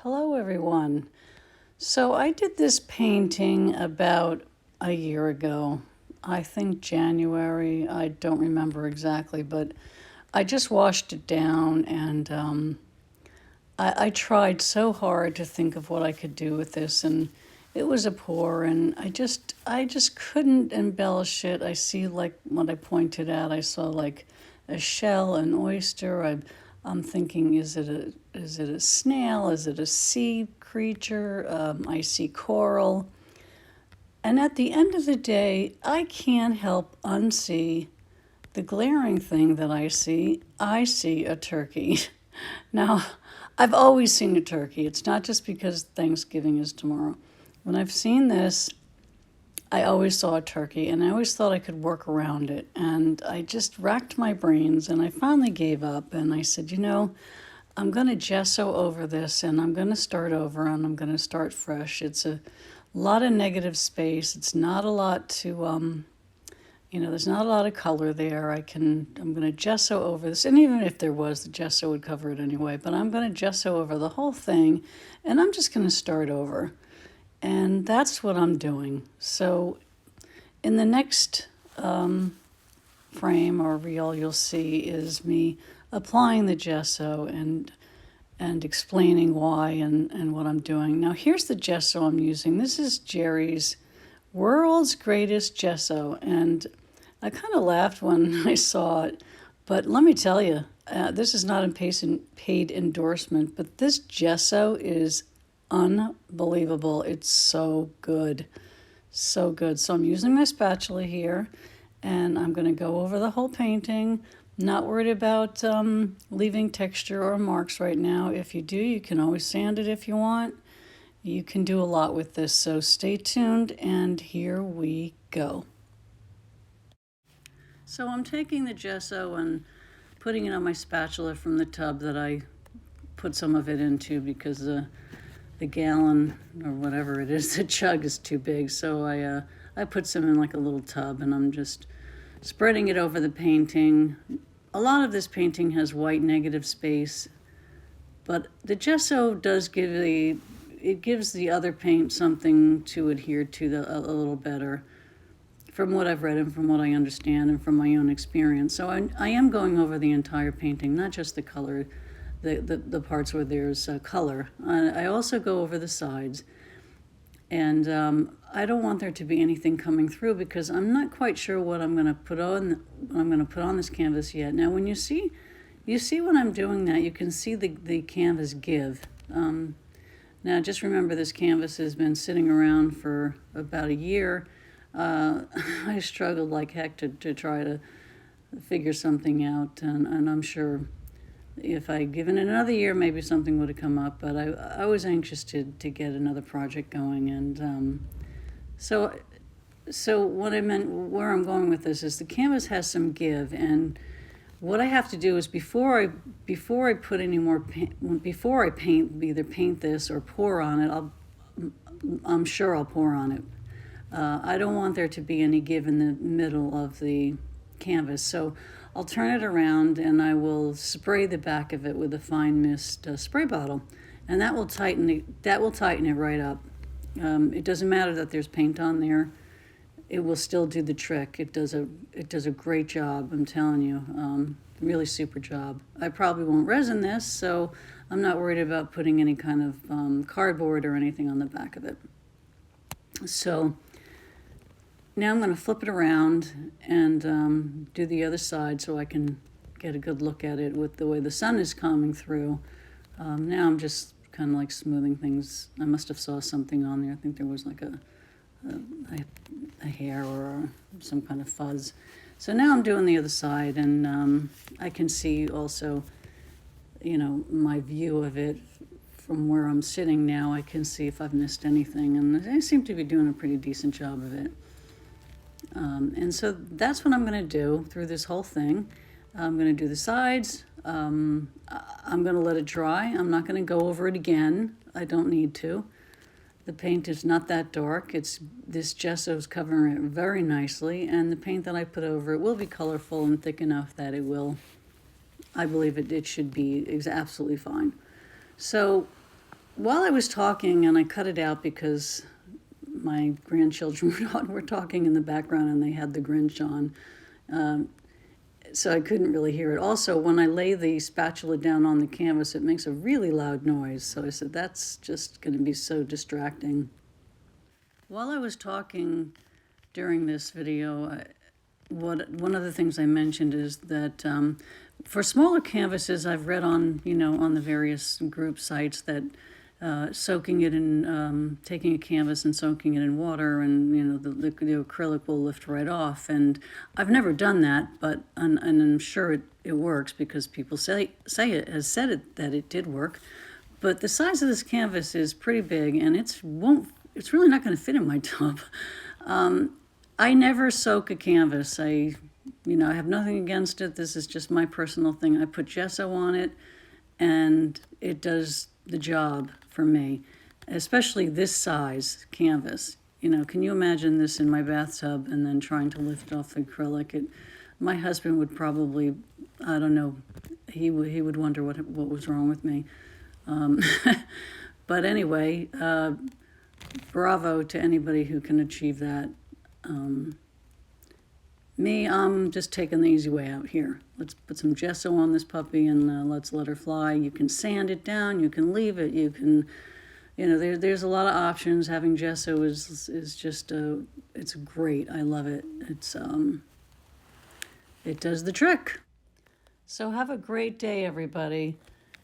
Hello everyone. So I did this painting about a year ago. I think January, I don't remember exactly, but I just washed it down and I tried so hard to think of what I could do with this, and it was a pour, and I just couldn't embellish it. I see, like what I pointed out, I saw like a shell, an oyster. I'm thinking, is it a snail? Is it a sea creature? I see coral. And at the end of the day, I can't help unsee the glaring thing that I see. I see a turkey. Now, I've always seen a turkey. It's not just because Thanksgiving is tomorrow. When I've seen this, I always saw a turkey, and I always thought I could work around it. And I just racked my brains, and I finally gave up. And I said, I'm going to gesso over this, and I'm going to start over, and I'm going to start fresh. It's a lot of negative space. It's not a lot to there's not a lot of color there. I'm going to gesso over this. And even if there was, the gesso would cover it anyway. But I'm going to gesso over the whole thing, and I'm just going to start over. And that's what I'm doing. So in the next frame or reel, you'll see is me applying the gesso and explaining why and what I'm doing. Now here's the gesso I'm using. This is Jerry's World's Greatest Gesso, and I kind of laughed when I saw it, but let me tell you, this is not a paid endorsement, but this gesso is unbelievable. It's so good. So good. So I'm using my spatula here, and I'm going to go over the whole painting. Not worried about leaving texture or marks right now. If you do, you can always sand it if you want. You can do a lot with this, so stay tuned, and here we go. So I'm taking the gesso and putting it on my spatula from the tub that I put some of it into because the gallon or whatever it is, the jug is too big. So I put some in like a little tub, and I'm just spreading it over the painting. A lot of this painting has white negative space, but the gesso does gives the other paint something to adhere to a little better, from what I've read and from what I understand and from my own experience. So I am going over the entire painting, not just the color, the parts where there's color. I also go over the sides, and I don't want there to be anything coming through because I'm not quite sure what I'm going to put on this canvas yet. Now, when you see when I'm doing that, you can see the canvas give. Now, just remember, this canvas has been sitting around for about a year. I struggled like heck to try to figure something out, and I'm sure if I'd given it another year, maybe something would have come up, but I was anxious to get another project going, and so what I meant, where I'm going with this is the canvas has some give, and what I have to do is before I put any more paint, before I paint, either paint this or pour on it, I'm sure I'll pour on it. I don't want there to be any give in the middle of the canvas, so I'll turn it around and I will spray the back of it with a fine mist spray bottle, and that will tighten it right up. It doesn't matter that there's paint on there; it will still do the trick. It does a great job. I'm telling you, really super job. I probably won't resin this, so I'm not worried about putting any kind of cardboard or anything on the back of it. So now I'm going to flip it around and do the other side so I can get a good look at it with the way the sun is coming through. Now I'm just kind of like smoothing things. I must have saw something on there. I think there was like a hair or some kind of fuzz. So now I'm doing the other side, and I can see also, my view of it from where I'm sitting now. I can see if I've missed anything, and I seem to be doing a pretty decent job of it. And so that's what I'm going to do through this whole thing. I'm going to do the sides. I'm going to let it dry. I'm not going to go over it again. I don't need to. The paint is not that dark. This gesso is covering it very nicely, and the paint that I put over it will be colorful and thick enough that it will, I believe it should be absolutely fine. So while I was talking, and I cut it out because my grandchildren were talking in the background and they had the Grinch on. So I couldn't really hear it. Also, when I lay the spatula down on the canvas, it makes a really loud noise. So I said, that's just going to be so distracting. While I was talking during this video, one of the things I mentioned is that for smaller canvases, I've read on, on the various group sites that soaking it in, taking a canvas and soaking it in water, and the acrylic will lift right off. And I've never done that, but and I'm sure it works because people say it has said it that it did work. But the size of this canvas is pretty big, and it's really not going to fit in my tub. I never soak a canvas. I have nothing against it. This is just my personal thing. I put gesso on it, and it does the job for me, especially this size canvas. Can you imagine this in my bathtub and then trying to lift off the acrylic? My husband would probably, I don't know, he would wonder what was wrong with me. But anyway, bravo to anybody who can achieve that. Me, I'm just taking the easy way out here. Let's put some gesso on this puppy and let's let her fly. You can sand it down, you can leave it, you can, there's a lot of options. Having gesso is just, it's great. I love it. It does the trick. So have a great day, everybody.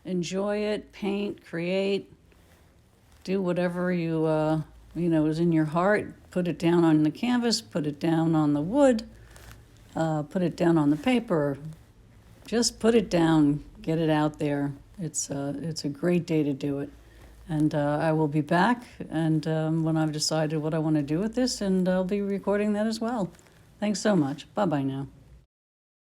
Enjoy it, paint, create, do whatever you, is in your heart. Put it down on the canvas, put it down on the wood. Put it down on the paper. Just put it down. Get it out there. It's a great day to do it. And I will be back and when I've decided what I want to do with this, and I'll be recording that as well. Thanks so much. Bye-bye now.